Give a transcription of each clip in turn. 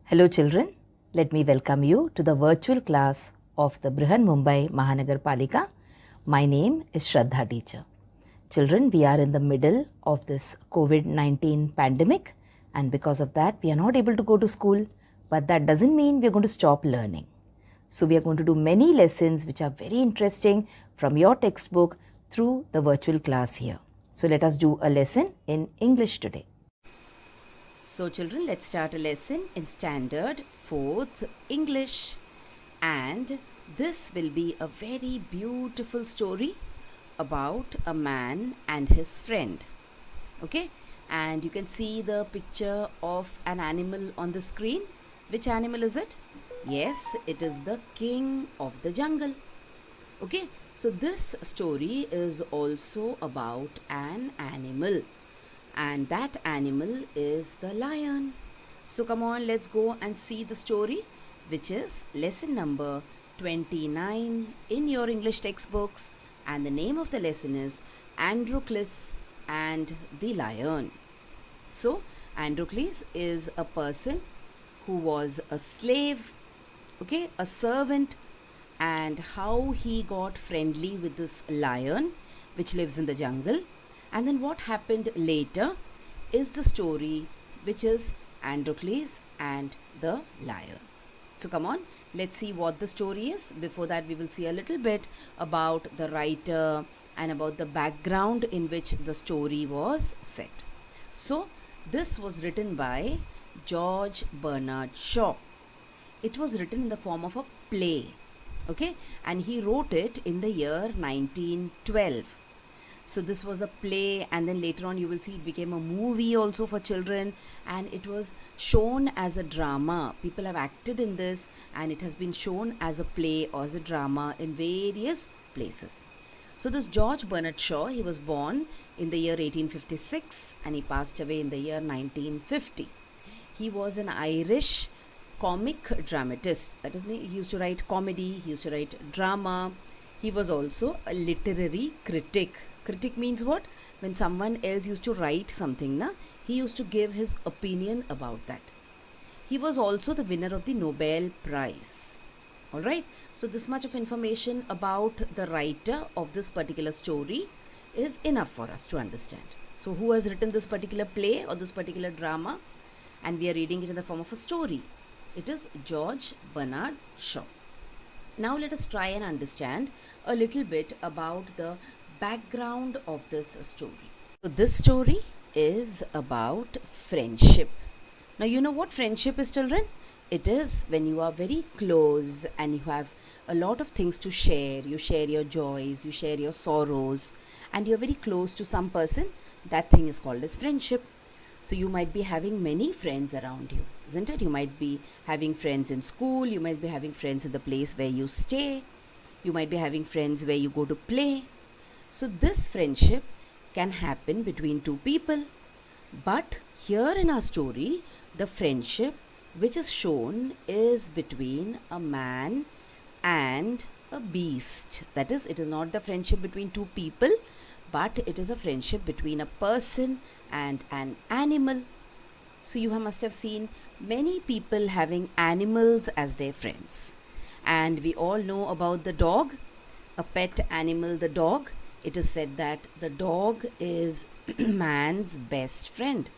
Hello children, let me welcome you to the virtual class of the Brihan Mumbai Mahanagar Palika. My name is Shraddha teacher. Children, we are in the middle of this COVID-19 pandemic and because of that we are not able to go to school, but that doesn't mean we are going to stop learning. So we are going to do many lessons which are very interesting from your textbook through the virtual class here. So let us do a lesson in English today. So children, let's start a lesson in standard 4th English, and this will be a very beautiful story about a man and his friend. Okay, and you can see the picture of an animal on the screen. Which animal is it? Yes, it is the king of the jungle. Okay, so this story is also about an animal, and that animal is the lion. So come on, let's go and see the story, which is lesson number 29 in your English textbooks, and the name of the lesson is Androcles and the lion. So Androcles is a person who was a slave, okay, a servant, and how he got friendly with this lion which lives in the jungle. And then what happened later is the story, which is Androcles and the lion. So come on, let's see what the story is. Before that, we will see a little bit about the writer and about the background in which the story was set. So this was written by George Bernard Shaw. It was written in the form of a play, okay, and he wrote it in the year 1912. So this was a play, and then later on you will see it became a movie also for children, and it was shown as a drama. People have acted in this, and it has been shown as a play or as a drama in various places. So this George Bernard Shaw, he was born in the year 1856 and he passed away in the year 1950. He was an Irish comic dramatist. That is, he used to write comedy, he used to write drama. He was also a literary critic. Critic means what? When someone else used to write something, he used to give his opinion about that. He was also the winner of the Nobel Prize. Alright, so this much of information about the writer of this particular story is enough for us to understand. So who has written this particular play or this particular drama? And we are reading it in the form of a story. It is George Bernard Shaw. Now let us try and understand a little bit about the background of this story. So this story is about friendship. Now you know what friendship is, children? It is when you are very close and you have a lot of things to share. You share your joys, you share your sorrows, and you are very close to some person. That thing is called as friendship. So you might be having many friends around you, isn't it? You might be having friends in school, you might be having friends in the place where you stay, you might be having friends where you go to play. So this friendship can happen between two people. But here in our story, the friendship which is shown is between a man and a beast. That is, it is not the friendship between two people, but it is a friendship between a person and an animal. So you must have seen many people having animals as their friends. And we all know about the dog, a pet animal, the dog. It is said that the dog is man's best friend.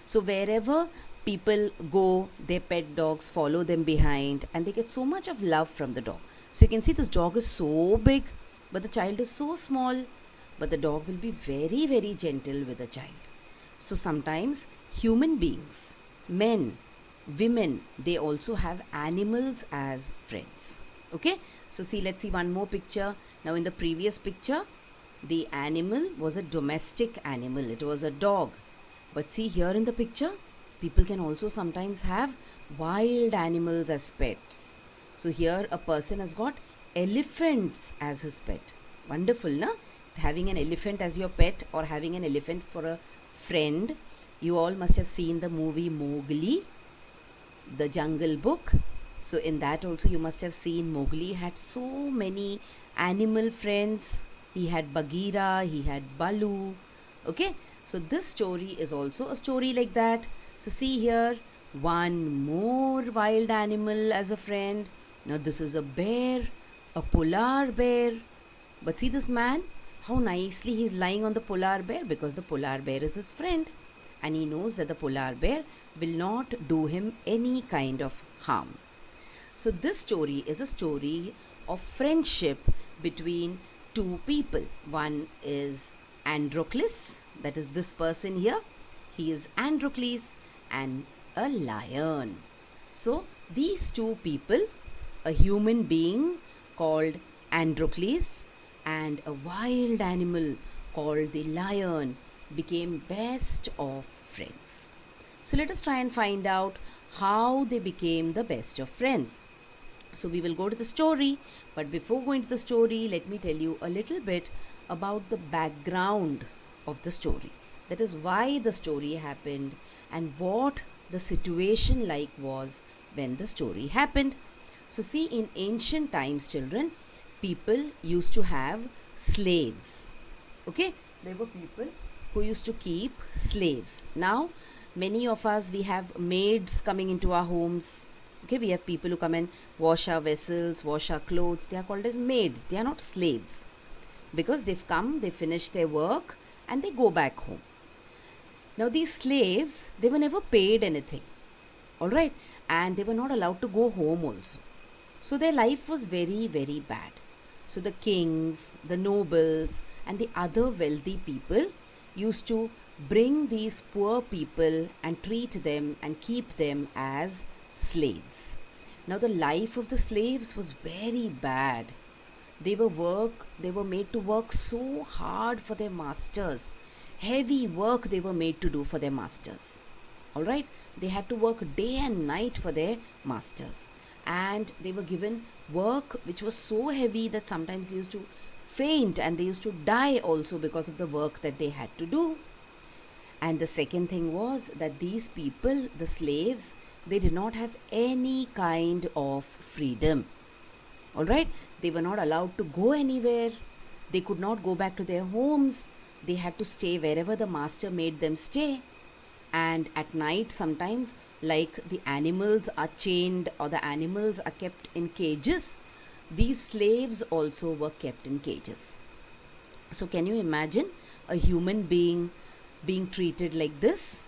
So wherever people go, their pet dogs follow them behind and they get so much of love from the dog. So you can see this dog is so big, but the child is so small. But the dog will be very, very gentle with the child. So sometimes human beings, men, women, they also have animals as friends. Okay, so see, let's see one more picture. Now in the previous picture, the animal was a domestic animal. It was a dog. But see here in the picture, people can also sometimes have wild animals as pets. So here a person has got elephants as his pet. Wonderful, na? Having an elephant as your pet or having an elephant for a friend. You all must have seen the movie Mowgli, the Jungle Book. So in that also you must have seen Mowgli had so many animal friends. He had Bagheera, he had Baloo. Okay, so this story is also a story like that. So see here, one more wild animal as a friend. Now, this is a bear, a polar bear. But see this man, how nicely he's lying on the polar bear, because the polar bear is his friend. And he knows that the polar bear will not do him any kind of harm. So, this story is a story of friendship between two people. One is Androcles, that is this person here. He is Androcles, and a lion. So, these two people, a human being called Androcles and a wild animal called the lion, became best of friends. So, let us try and find out how they became the best of friends. So, we will go to the story, but before going to the story, let me tell you a little bit about the background of the story. That is why the story happened and what the situation like was when the story happened. So, see, in ancient times, children, people used to have slaves. Okay, there were people who used to keep slaves. Now, many of us, we have maids coming into our homes. Okay, we have people who come and wash our vessels, wash our clothes. They are called as maids. They are not slaves, because they've come, they finish their work, and they go back home. Now, these slaves, they were never paid anything, all right, and they were not allowed to go home also. So, their life was very, very bad. So, the kings, the nobles, and the other wealthy people used to bring these poor people and treat them and keep them as slaves. Now, the life of the slaves was very bad. They were made to work so hard for their masters. Heavy work they were made to do for their masters. All right, they had to work day and night for their masters, and they were given work which was so heavy that sometimes they used to faint and they used to die also because of the work that they had to do. And the second thing was that these people, the slaves, they did not have any kind of freedom. All right, they were not allowed to go anywhere. They could not go back to their homes. They had to stay wherever the master made them stay. And at night, sometimes, like the animals are chained or the animals are kept in cages, these slaves also were kept in cages. So, can you imagine a human being treated like this?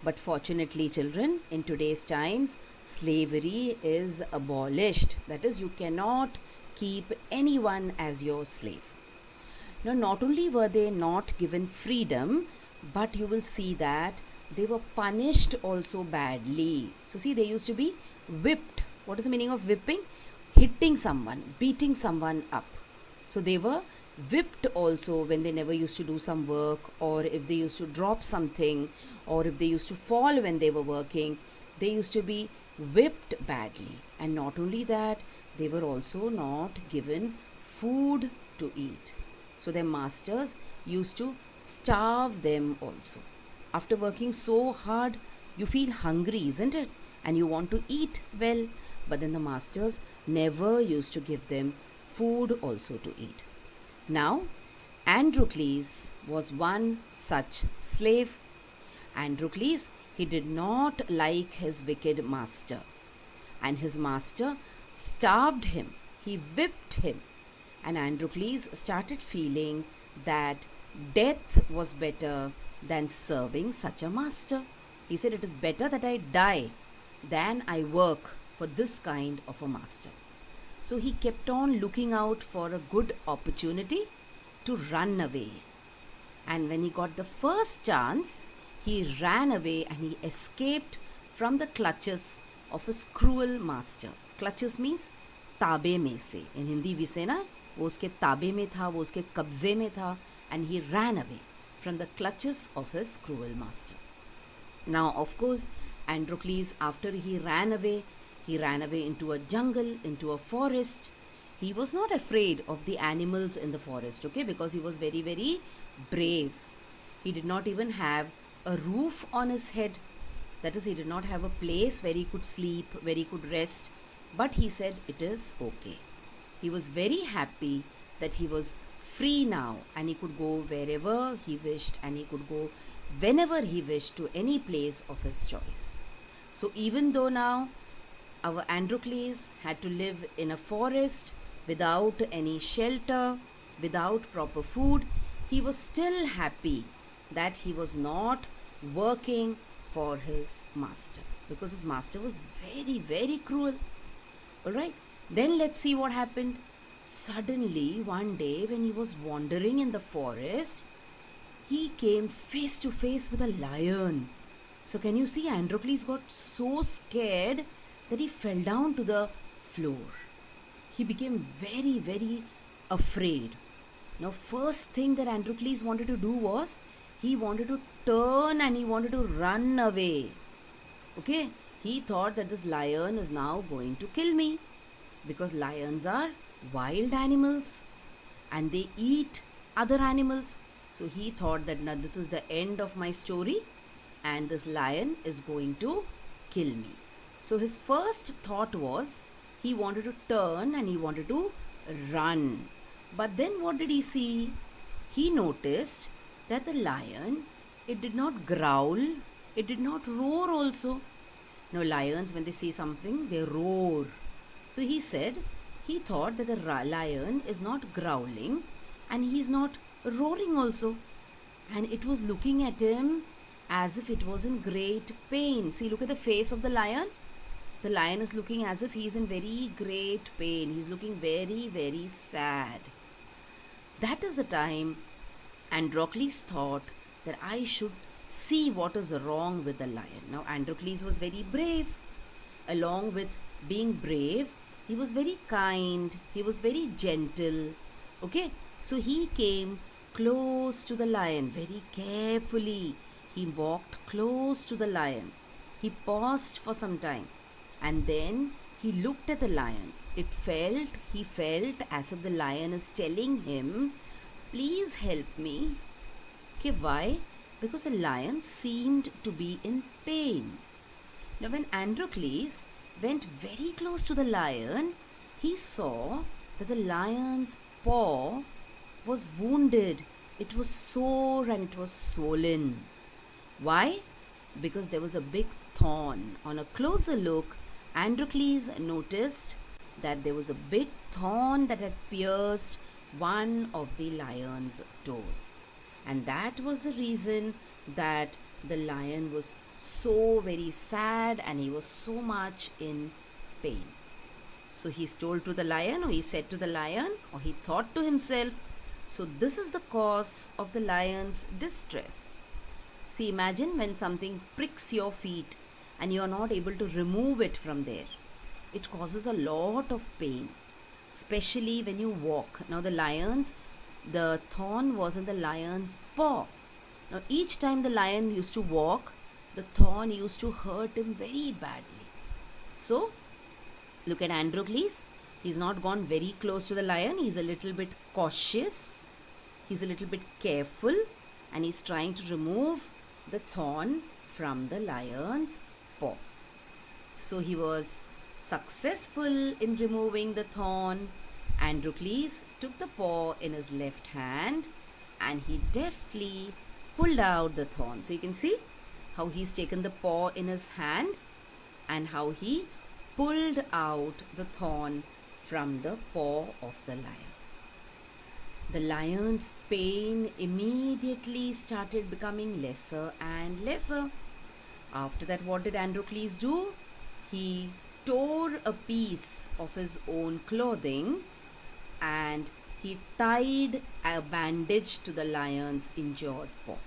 But fortunately, children, in today's times, slavery is abolished. That is, you cannot keep anyone as your slave. Now, not only were they not given freedom, but you will see that they were punished also badly. So, see, they used to be whipped. What is the meaning of whipping? Hitting someone, beating someone up. So, they were whipped also when they never used to do some work, or if they used to drop something, or if they used to fall when they were working. They used to be whipped badly. And not only that, they were also not given food to eat. So, their masters used to starve them also. After working so hard, you feel hungry, isn't it? And you want to eat well. But then the masters never used to give them food also to eat. Now, Androcles was one such slave. Androcles, he did not like his wicked master. And his master starved him. He whipped him. And Androcles started feeling that death was better than serving such a master. He said, it is better that I die than I work for this kind of a master. So he kept on looking out for a good opportunity to run away. And when he got the first chance, he ran away and he escaped from the clutches of his cruel master. Clutches means ताबे में से. In Hindi we say ना, वो उसके ताबे में था, वो उसके कब्जे में था, and he ran away from the clutches of his cruel master. Now, of course, Androcles, after he ran away into a jungle, into a forest. He was not afraid of the animals in the forest, okay, because he was very, very brave. He did not even have a roof on his head. That is, he did not have a place where he could sleep, where he could rest. But he said it is okay. He was very happy that he was free now and he could go wherever he wished and he could go whenever he wished to any place of his choice. So even though now our Androcles had to live in a forest without any shelter, without proper food, he was still happy that he was not working for his master, because his master was very, very cruel. Alright, then let's see what happened. Suddenly, one day, when he was wandering in the forest, he came face to face with a lion. So, can you see? Androcles got so scared that he fell down to the floor. He became very, very afraid. Now, first thing that Androcles wanted to do was he wanted to turn and he wanted to run away. Okay, he thought that this lion is now going to kill me, because lions are wild animals and they eat other animals. So he thought that now this is the end of my story and this lion is going to kill me. So his first thought was he wanted to turn and he wanted to run. But then what did he see? He noticed that the lion, it did not growl, it did not roar also. Now lions, when they see something, they roar. So he said he thought that the lion is not growling and he's not roaring also. And it was looking at him as if it was in great pain. See, look at the face of the lion. The lion is looking as if he is in very great pain. He's looking very, very sad. That is the time Androcles thought that I should see what is wrong with the lion. Now, Androcles was very brave. Along with being brave, he was very kind, he was very gentle. Okay, so he came close to the lion very carefully. He walked close to the lion. He paused for some time and then he looked at the lion. He felt as if the lion is telling him, please help me. Okay, why? Because the lion seemed to be in pain. Now, when Androcles went very close to the lion, he saw that the lion's paw was wounded. It was sore and it was swollen. Why? Because there was a big thorn. On a closer look, Androcles noticed that there was a big thorn that had pierced one of the lion's toes. And that was the reason that the lion was so very sad and he was so much in pain. So he told to the lion, or he said to the lion, or he thought to himself, so this is the cause of the lion's distress. See, imagine when something pricks your feet and you are not able to remove it from there. It causes a lot of pain, especially when you walk. Now the thorn was in the lion's paw. Now each time the lion used to walk, the thorn used to hurt him very badly. So look at Androcles. He's not gone very close to the lion. He's a little bit cautious. He's a little bit careful and he's trying to remove the thorn from the lion's paw. So he was successful in removing the thorn. Androcles took the paw in his left hand and he deftly pulled out the thorn. So you can see how he's taken the paw in his hand and how he pulled out the thorn from the paw of the lion. The lion's pain immediately started becoming lesser and lesser. After that, what did Androcles do? He tore a piece of his own clothing and he tied a bandage to the lion's injured paw.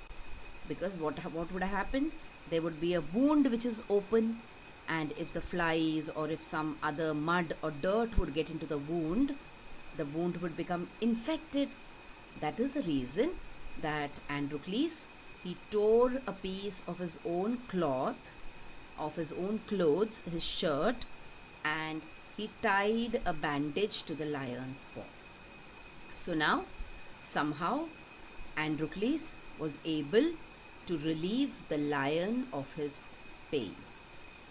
Because what would have happened? There would be a wound which is open, and if the flies or if some other mud or dirt would get into the wound would become infected. That is the reason that Androcles, he tore a piece of his own cloth, of his own clothes, his shirt, and he tied a bandage to the lion's paw. So now, somehow, Androcles was able to relieve the lion of his pain.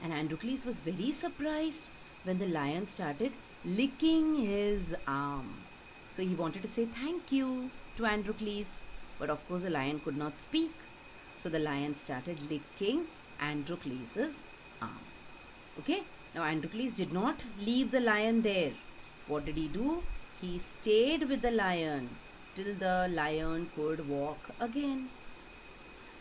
And Androcles was very surprised when the lion started licking his arm. So he wanted to say thank you to Androcles, but of course the lion could not speak. So the lion started licking Androcles' arm. Okay, now Androcles did not leave the lion there. What did he do? He stayed with the lion till the lion could walk again.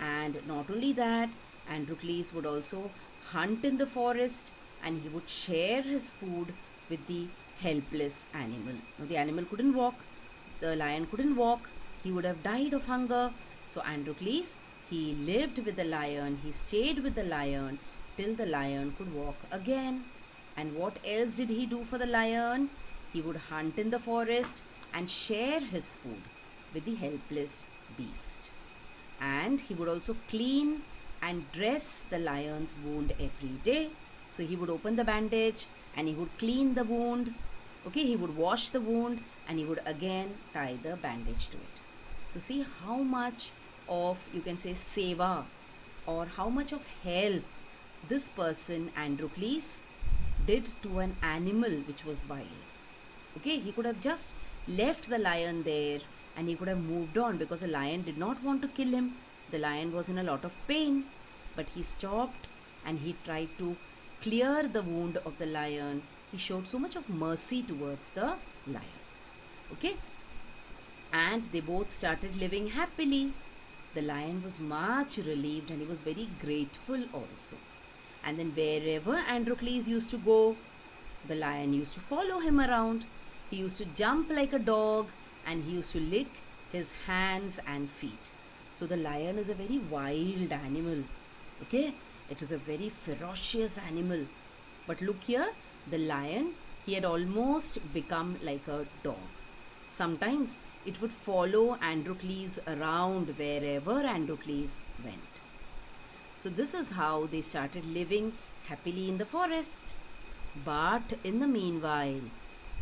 And not only that, Androcles would also hunt in the forest, and he would share his food with the helpless animal. Now, the animal couldn't walk, the lion couldn't walk, he would have died of hunger. So, Androcles, he lived with the lion, he stayed with the lion till the lion could walk again. And what else did he do for the lion? He would hunt in the forest and share his food with the helpless beast. And he would also clean and dress the lion's wound every day. So he would open the bandage and he would clean the wound. Okay, he would wash the wound and he would again tie the bandage to it. So see how much of, you can say, seva, or how much of help this person Androcles did to an animal which was wild. Okay, he could have just left the lion there and he could have moved on, because the lion did not want to kill him. The lion was in a lot of pain, but he stopped and he tried to clear the wound of the lion. He showed so much of mercy towards the lion. Okay, and they both started living happily. The lion was much relieved and he was very grateful also. And then wherever Androcles used to go, the lion used to follow him around. He used to jump like a dog and he used to lick his hands and feet. So the lion is a very wild animal. Okay, it is a very ferocious animal. But look here, the lion, he had almost become like a dog. Sometimes it would follow Androcles around wherever Androcles went. So this is how they started living happily in the forest. But in the meanwhile,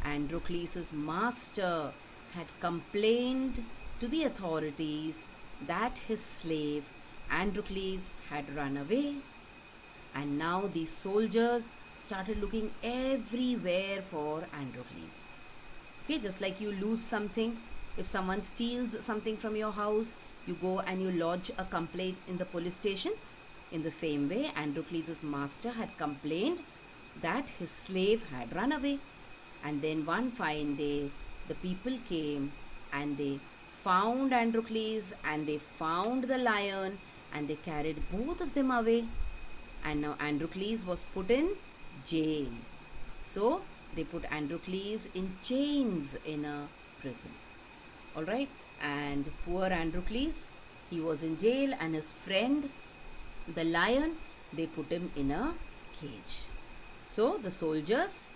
Androcles' master had complained to the authorities that his slave Androcles had run away. And now these soldiers started looking everywhere for Androcles. Okay, just like you lose something, if someone steals something from your house, you go and you lodge a complaint in the police station. In the same way, Androcles' master had complained that his slave had run away. And then one fine day, the people came and they found Androcles and they found the lion and they carried both of them away. And now Androcles was put in jail. So they put Androcles in chains in a prison. Alright, and poor Androcles, he was in jail, and his friend, the lion, they put him in a cage. So the soldiers,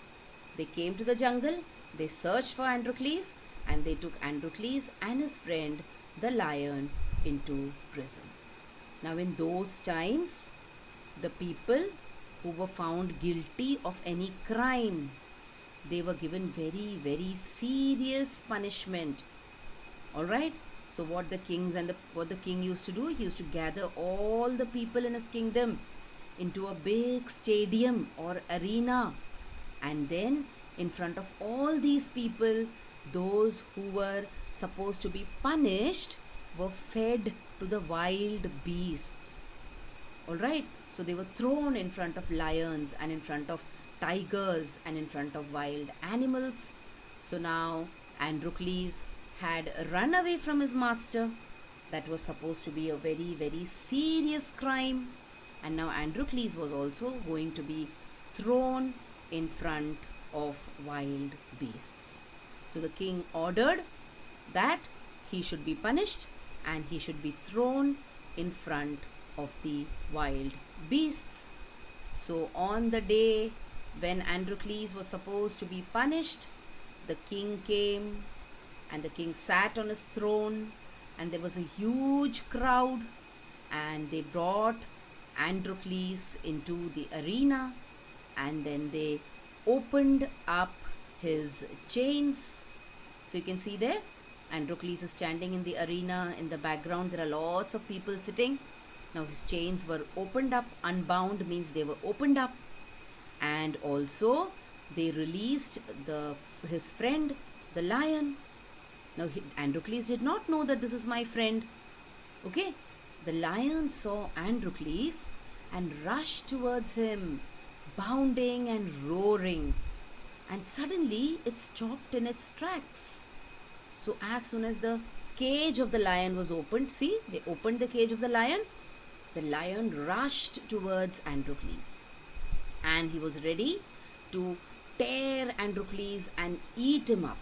they came to the jungle, they searched for Androcles, and they took Androcles and his friend, the lion, into prison. Now in those times, the people who were found guilty of any crime, they were given very, very serious punishment. Alright, so what the king used to do, he used to gather all the people in his kingdom into a big stadium or arena, and then in front of all these people, those who were supposed to be punished were fed to the wild beasts. Alright, so they were thrown in front of lions and in front of tigers and in front of wild animals. So now Androcles had run away from his master. That was supposed to be a very, very serious crime. And now Androcles was also going to be thrown in front of wild beasts. So the king ordered that he should be punished and he should be thrown in front of the wild beasts. So on the day when Androcles was supposed to be punished, the king came and the king sat on his throne, and there was a huge crowd, and they brought Androcles into the arena, and then they opened up his chains. So you can see there, Androcles is standing in the arena. In the background there are lots of people sitting. Now his chains were opened up. Unbound means they were opened up, and also they released his friend, the lion. Now Androcles did not know that this is my friend. Okay, the lion saw Androcles and rushed towards him, bounding and roaring. And suddenly it stopped in its tracks. So, as soon as the cage of the lion was opened, see, they opened the cage of the lion rushed towards Androcles. And he was ready to tear Androcles and eat him up.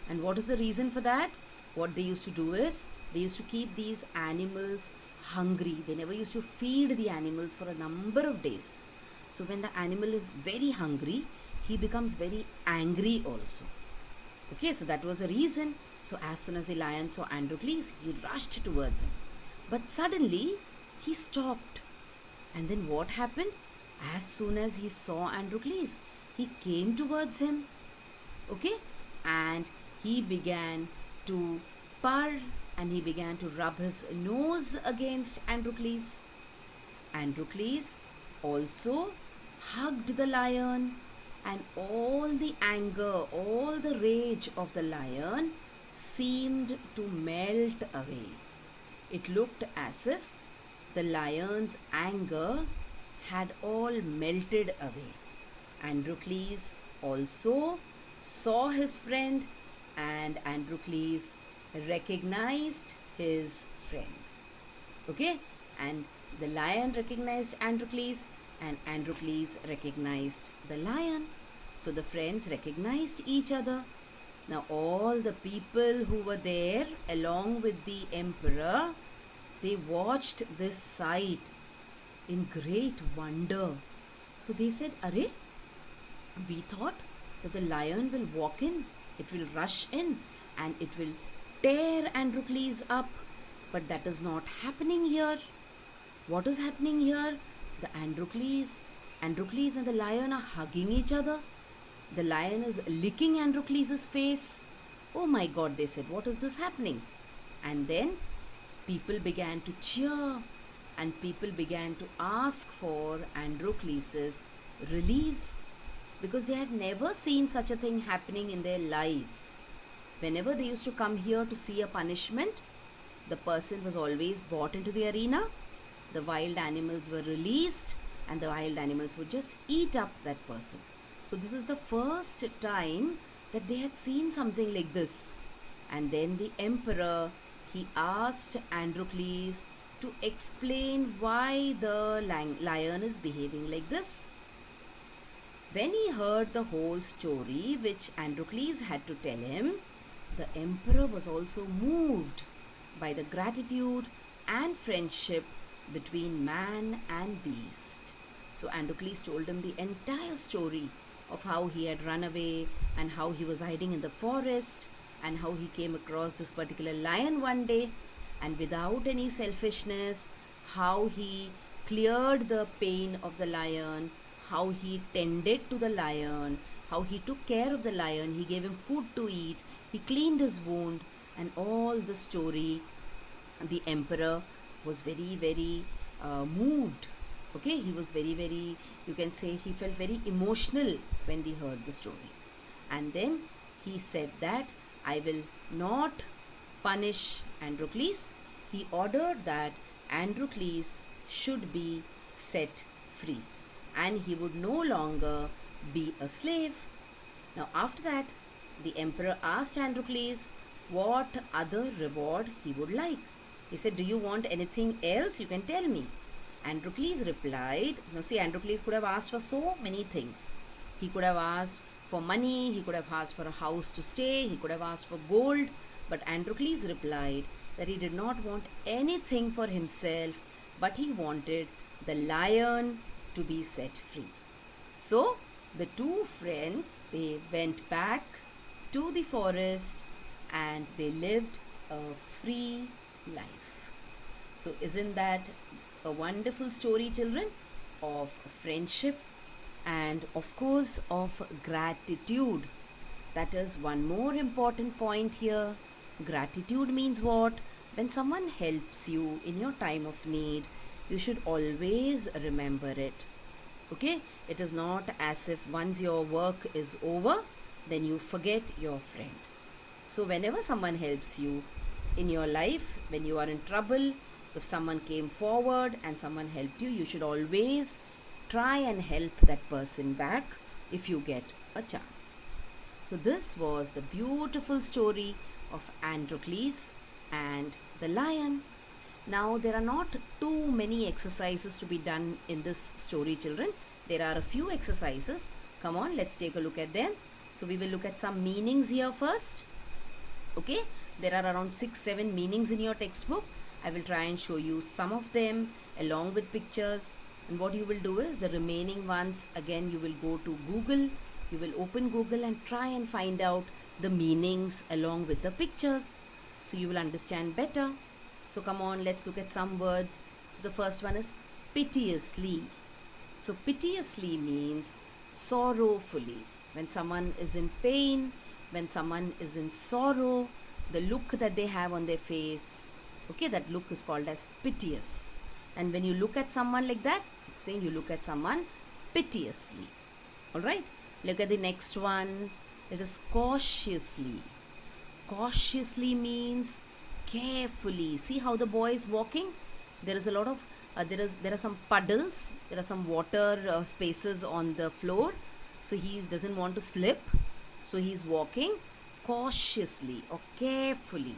And what is the reason for that? What they used to do is they used to keep these animals hungry. They never used to feed the animals for a number of days. So when the animal is very hungry, he becomes very angry also. Okay, so that was the reason. So as soon as the lion saw Androcles, he rushed towards him. But suddenly he stopped. And then what happened? As soon as he saw Androcles, he came towards him. Okay, and he began to purr and he began to rub his nose against Androcles. Androcles also hugged the lion, and all the anger, all the rage of the lion seemed to melt away. It looked as if the lion's anger had all melted away. Androcles also saw his friend, and Androcles recognized his friend. Okay, and the lion recognized Androcles, and Androcles recognized the lion. So the friends recognized each other. Now all the people who were there along with the emperor, they watched this sight in great wonder. So they said, "Arey, we thought that the lion will walk in, it will rush in, and it will tear Androcles up. But that is not happening here. What is happening here? The Androcles and the lion are hugging each other. The lion is licking Androcles' face. Oh my God," they said, "what is this happening?" And then people began to cheer, and people began to ask for Androcles' release, because they had never seen such a thing happening in their lives. Whenever they used to come here to see a punishment, the person was always brought into the arena, the wild animals were released, and the wild animals would just eat up that person. So this is the first time that they had seen something like this. And then the emperor, he asked Androcles to explain why the lion is behaving like this. When he heard the whole story which Androcles had to tell him, the emperor was also moved by the gratitude and friendship between man and beast. So Androcles told him the entire story of how he had run away and how he was hiding in the forest and how he came across this particular lion one day, and without any selfishness, how he cleared the pain of the lion, how he tended to the lion, how he took care of the lion, he gave him food to eat, he cleaned his wound, and all the story. The emperor was very, very moved. Okay, he was very, very, you can say he felt very emotional when he heard the story. And then he said that I will not punish Androcles. He ordered that Androcles should be set free and he would no longer be a slave. Now after that, the emperor asked Androcles what other reward he would like. He said, "Do you want anything else? You can tell me." Androcles replied, now see, Androcles could have asked for so many things. He could have asked for money, he could have asked for a house to stay, he could have asked for gold, but Androcles replied that he did not want anything for himself, but he wanted the lion to be set free. So the two friends, they went back to the forest and they lived a free life. So isn't that a wonderful story, children, of friendship and of course of gratitude? That is one more important point here. Gratitude means what? When someone helps you in your time of need, you should always remember it. Okay, it is not as if once your work is over, then you forget your friend. So whenever someone helps you in your life, when you are in trouble, If someone came forward and someone helped you, you should always try and help that person back if you get a chance. So this was the beautiful story of Androcles and the lion. Now there are not too many exercises to be done in this story, children. There are a few exercises. Come on, let's take a look at them. So we will look at some meanings here first. Okay, there are around 6-7 meanings in your textbook. I will try and show you some of them along with pictures. And what you will do is the remaining ones, again you will go to Google. You will open Google and try and find out the meanings along with the pictures, so you will understand better. So come on, let's look at some words. So the first one is piteously. So piteously means sorrowfully. When someone is in pain, when someone is in sorrow, the look that they have on their face, okay, that look is called as piteous. And when you look at someone like that, it's saying you look at someone piteously. Alright, look at the next one. It is cautiously. Cautiously means carefully. See how the boy is walking? There is a lot of there are some puddles, there are some water spaces on the floor, so he doesn't want to slip, so he is walking cautiously or carefully.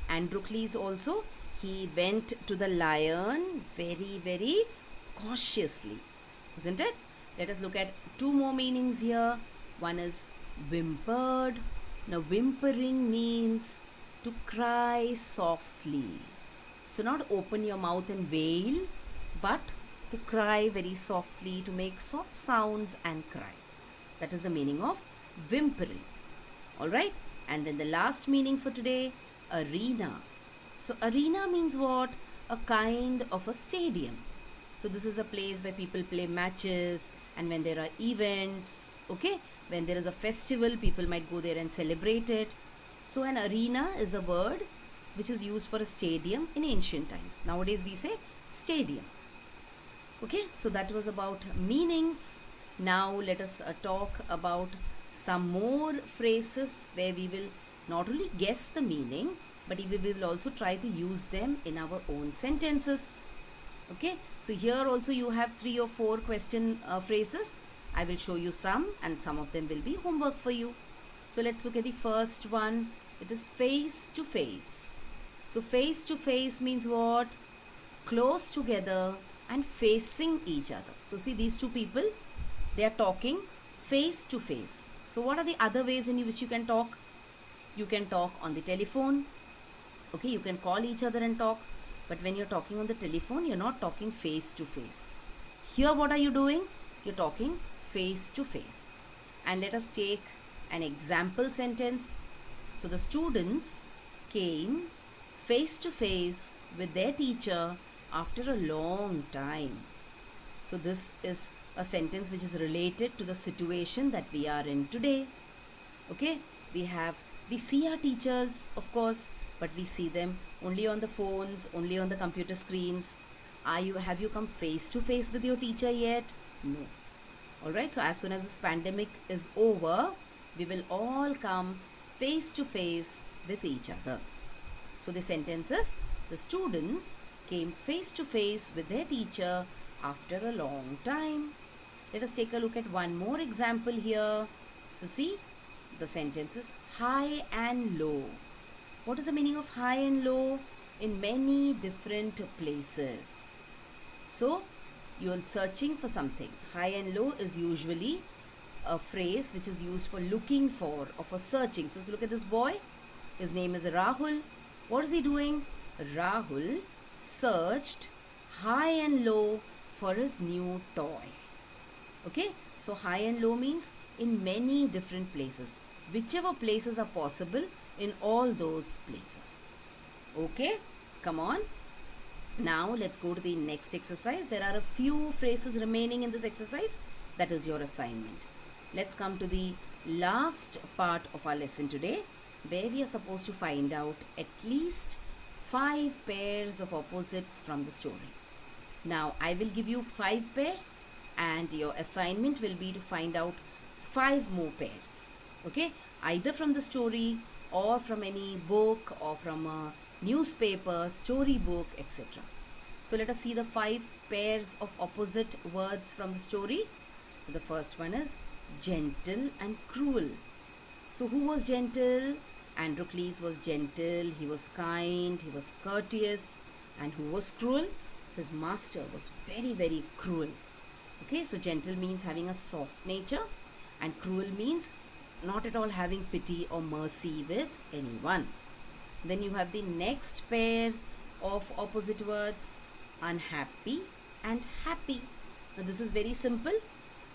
Androcles also, he went to the lion very cautiously, isn't it? Let us look at two more meanings here. One is whimpered. Now whimpering means to cry softly. So not open your mouth and wail, but to cry very softly, to make soft sounds and cry. That is the meaning of whimpering. Alright, and then the last meaning for today, arena. So arena means what? A kind of a stadium. So this is a place where people play matches, and when there are events, okay, when there is a festival, people might go there and celebrate it. So an arena is a word which is used for a stadium in ancient times. Nowadays we say stadium. Okay, so that was about meanings. Now let us talk about some more phrases where we will not only guess the meaning, but we will also try to use them in our own sentences. Okay, so here also you have 3 or 4 question phrases. I will show you some, and some of them will be homework for you. So let's look at the first one. It is face to face. So face to face means what? Close together and facing each other. So see, these two people, they are talking face to face. So what are the other ways in which you can talk? You can talk on the telephone. Okay, you can call each other and talk. But when you're talking on the telephone, you're not talking face to face. Here what are you doing? You're talking face to face. And let us take an example sentence. So the students came face to face with their teacher after a long time. So this is a sentence which is related to the situation that we are in today. Okay, we see our teachers, of course, but we see them only on the phones, only on the computer screens. Have you come face to face with your teacher yet? No. Alright, so as soon as this pandemic is over, we will all come face to face with each other. So the sentence is, the students came face to face with their teacher after a long time. Let us take a look at one more example here. So see, the sentence is high and low. What is the meaning of high and low? In many different places. So you are searching for something. High and low is usually a phrase which is used for looking for or for searching. So look at this boy. His name is Rahul. What is he doing? Rahul searched high and low for his new toy. Okay, so high and low means in many different places. Whichever places are possible, in all those places. Okay, come on. Now let's go to the next exercise. There are a few phrases remaining in this exercise. That is your assignment. Let's come to the last part of our lesson today, where we are supposed to find out at least 5 pairs of opposites from the story. Now I will give you 5 pairs, and your assignment will be to find out 5 more pairs. Okay, either from the story or from any book or from newspaper, storybook, etc. So let us see the 5 pairs of opposite words from the story. So the first one is gentle and cruel. So who was gentle? Androcles was gentle, he was kind, he was courteous. And who was cruel? His master was very, very cruel. Okay, so gentle means having a soft nature, and cruel means not at all having pity or mercy with anyone. Then you have the next pair of opposite words, unhappy and happy. Now this is very simple.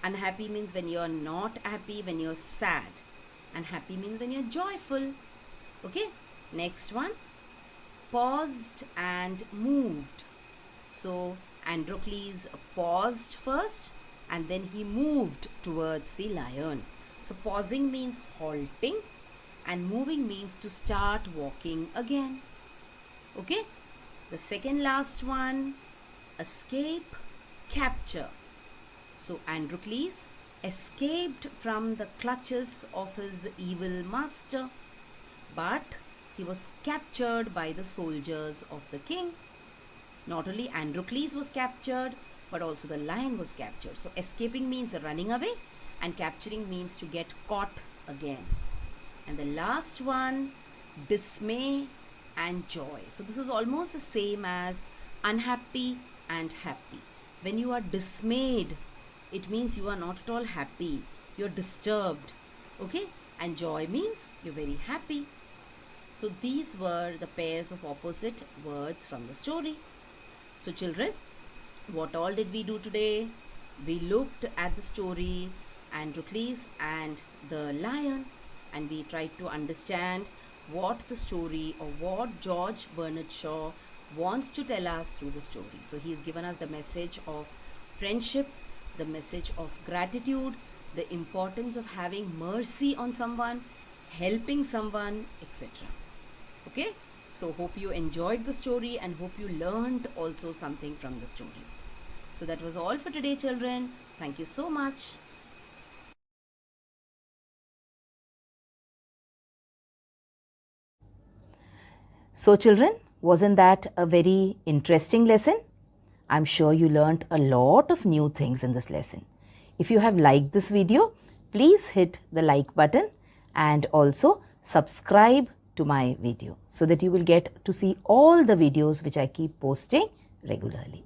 Unhappy means when you are not happy, when you are sad. And happy means when you are joyful. Okay, next one, paused and moved. So Androcles paused first and then he moved towards the lion. So pausing means halting and moving means to start walking again. Okay, the second last one, escape, capture. So Androcles escaped from the clutches of his evil master, but he was captured by the soldiers of the king. Not only Androcles was captured, but also the lion was captured. So escaping means running away and capturing means to get caught again. And the last one, dismay and joy. So this is almost the same as unhappy and happy. When you are dismayed, it means you are not at all happy. You're disturbed. Okay? And joy means you're very happy. So these were the pairs of opposite words from the story. So children, what all did we do today? We looked at the story Androcles and the lion, and we tried to understand what the story or what George Bernard Shaw wants to tell us through the story. So he has given us the message of friendship, the message of gratitude, the importance of having mercy on someone, helping someone, etc. Okay? So hope you enjoyed the story and hope you learned also something from the story. So that was all for today, children. Thank you so much. So children, wasn't that a very interesting lesson? I'm sure you learned a lot of new things in this lesson. If you have liked this video, please hit the like button and also subscribe to my video so that you will get to see all the videos which I keep posting regularly.